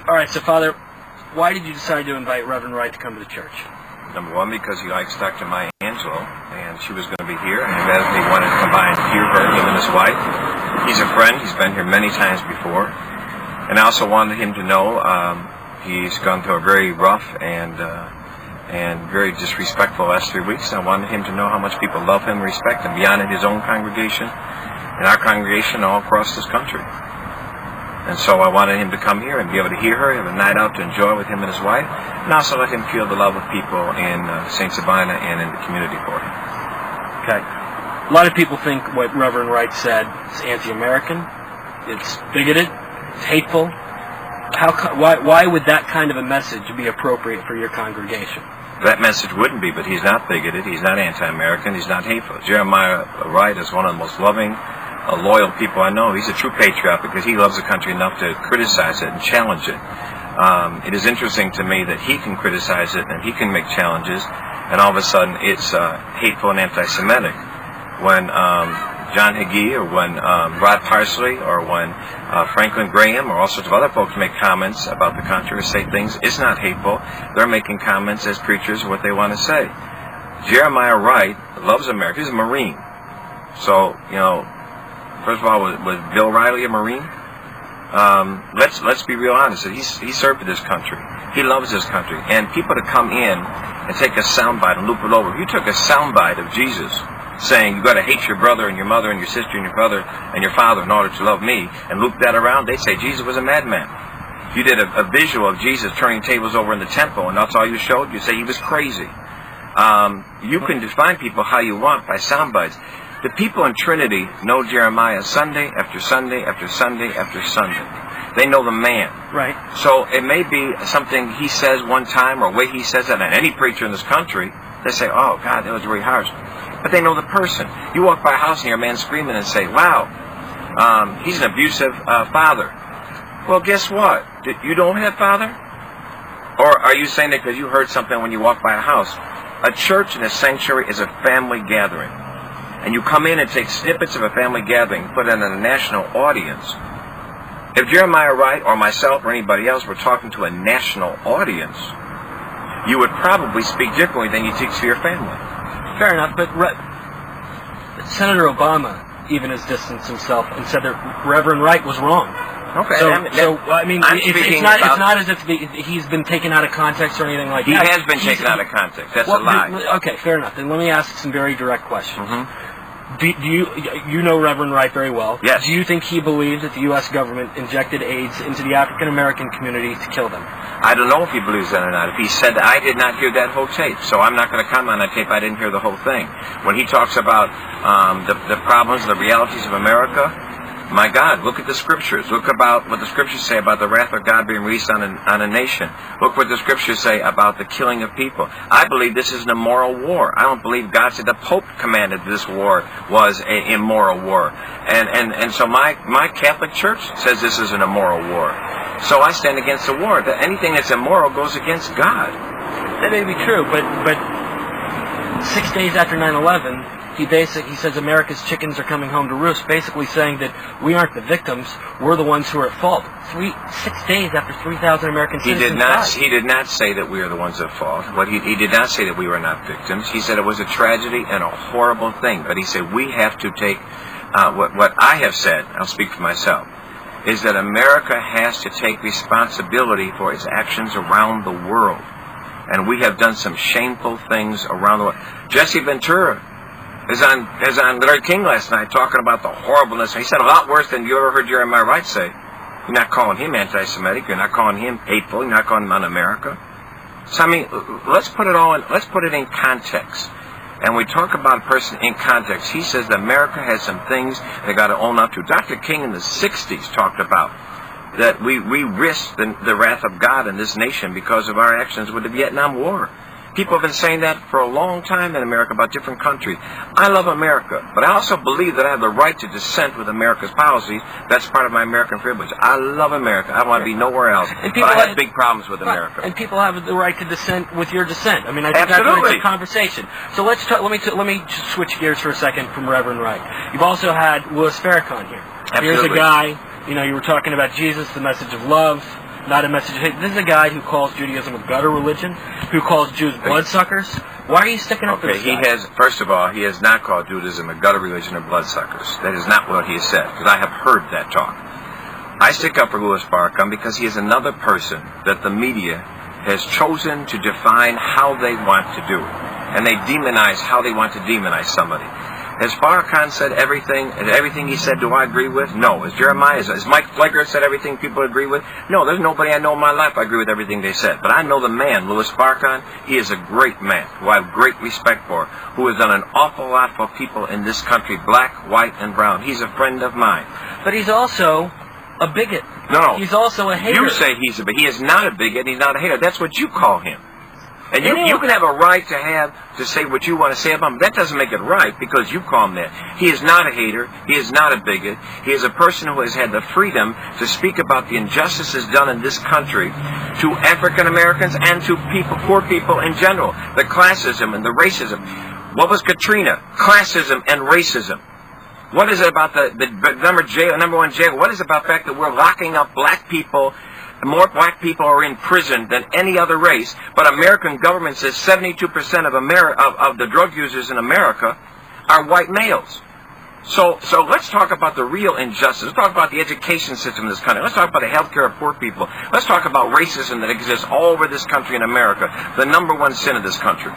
All right, so Father, why did you decide to invite Reverend Wright to come to the church? Number one, because he likes Dr. Maya Angelou, and she was going to be here, and he wanted to come by and hear her, him and his wife. He's a friend. He's been here many times before. And I also wanted him to know he's gone through a very rough and very disrespectful last 3 weeks. I wanted him to know how much people love him, respect him, beyond in his own congregation and our congregation all across this country. And so I wanted him to come here and be able to hear her, have a night out to enjoy with him and his wife, and also let him feel the love of people in St. Sabina and in the community for him. Okay. A lot of people think what Reverend Wright said is anti-American, it's bigoted, it's hateful. Why would that kind of a message be appropriate for your congregation? That message wouldn't be, but he's not bigoted, he's not anti-American, he's not hateful. Jeremiah Wright is one of the most loving, loyal people I know. He's a true patriot because he loves the country enough to criticize it and challenge it. It is interesting to me that he can criticize it and he can make challenges, and all of a sudden it's hateful and anti-Semitic. When John Hagee or when Rod Parsley or when Franklin Graham or all sorts of other folks make comments about the country or say things, it's not hateful. They're making comments as preachers what they want to say. Jeremiah Wright loves America. He's a Marine. So, first of all, was Bill Riley a Marine? Let's be real honest. He served this country. He loves this country. And people to come in and take a soundbite and loop it over. If you took a soundbite of Jesus saying you got to hate your brother and your mother and your sister and your brother and your father in order to love me, and loop that around, they'd say Jesus was a madman. If you did a visual of Jesus turning tables over in the temple and that's all you showed, you'd say he was crazy. You can define people how you want by soundbites. The people in Trinity know Jeremiah Sunday after Sunday after Sunday after Sunday. They know the man. Right. So it may be something he says one time or a way he says it, and any preacher in this country, they say, oh, God, that was very harsh. But they know the person. You walk by a house and hear a man screaming and say, wow, he's an abusive father. Well, guess what? You don't have father? Or are you saying that because you heard something when you walk by a house? A church and a sanctuary is a family gathering. And you come in and take snippets of a family gathering, put it in a national audience. If Jeremiah Wright or myself or anybody else were talking to a national audience, you would probably speak differently than you teach to your family. Fair enough, but Senator Obama even has distanced himself and said that Reverend Wright was wrong. Okay. It's not as if he's been taken out of context or anything like that. He has been taken out of context. That's a lie. Okay, fair enough. Then let me ask some very direct questions. Mm-hmm. Do you know Reverend Wright very well? Yes. Do you think he believes that the U.S. government injected AIDS into the African American community to kill them? I don't know if he believes that or not. If he said, I did not hear that whole tape, so I'm not going to comment on that tape. I didn't hear the whole thing. When he talks about the problems, the realities of America, my God, look at the scriptures. Look about what the scriptures say about the wrath of God being released on a nation. Look what the scriptures say about the killing of people. I believe this is an immoral war. I don't believe God said the Pope commanded this war was an immoral war. And so my Catholic Church says this is an immoral war. So I stand against the war. That anything that's immoral goes against God. That may be true, but 6 days after 9/11, he says America's chickens are coming home to roost, basically saying that we aren't the victims, we're the ones who are at fault. 6 days after 3,000 American citizens died. He did not say that we are the ones at fault. He did not say that we were not victims. He said it was a tragedy and a horrible thing. But he said we have to take what I have said. I'll speak for myself. Is that America has to take responsibility for its actions around the world, and we have done some shameful things around the world. Jesse Ventura is on Larry King last night talking about the horribleness. He said a lot worse than you ever heard Jeremiah Wright say. You're not calling him anti-Semitic. You're not calling him hateful. You're not calling him un-America. So I mean, let's put it in context. And we talk about a person in context. He says that America has some things they got to own up to. Dr. King in the 60s talked about that we risked the wrath of God in this nation because of our actions with the Vietnam War. People have been saying that for a long time in America about different countries. I love America, but I also believe that I have the right to dissent with America's policies. That's part of my American privilege. I love America. I want to be nowhere else. But I have big problems with America. And people have the right to dissent with your dissent. I mean, I think that's a conversation. So let's talk. Let me just switch gears for a second from Reverend Wright. You've also had Louis Farrakhan here. Absolutely. Here's a guy. You were talking about Jesus, the message of love. not a message of hate. This is a guy who calls Judaism a gutter religion, who calls Jews bloodsuckers. Why are you sticking up for this guy? First of all, he has not called Judaism a gutter religion or bloodsuckers. That is not what he has said, because I have heard that talk. I stick up for Louis Farrakhan because he is another person that the media has chosen to define how they want to do it. And they demonize how they want to demonize somebody. Has Farrakhan said everything he said, do I agree with? No. Has Mike Pfleger said everything people agree with? No, there's nobody I know in my life I agree with everything they said. But I know the man, Louis Farrakhan. He is a great man who I have great respect for, who has done an awful lot for people in this country, black, white, and brown. He's a friend of mine. But he's also a bigot. No. He's also a hater. You say he's a bigot. He is not a bigot. He's not a hater. That's what you call him. And you can have a right to say what you want to say about him. That doesn't make it right because you call him that. He is not a hater. He is not a bigot. He is a person who has had the freedom to speak about the injustices done in this country to African Americans and to poor people in general. The classism and the racism. What was Katrina? Classism and racism. What is it about the number one jail? What is it about the fact that we're locking up black people? More black people are in prison than any other race, but American government says 72% of the drug users in America are white males. So let's talk about the real injustice. Let's talk about the education system in this country. Let's talk about the health care of poor people. Let's talk about racism that exists all over this country in America, the number one sin of this country.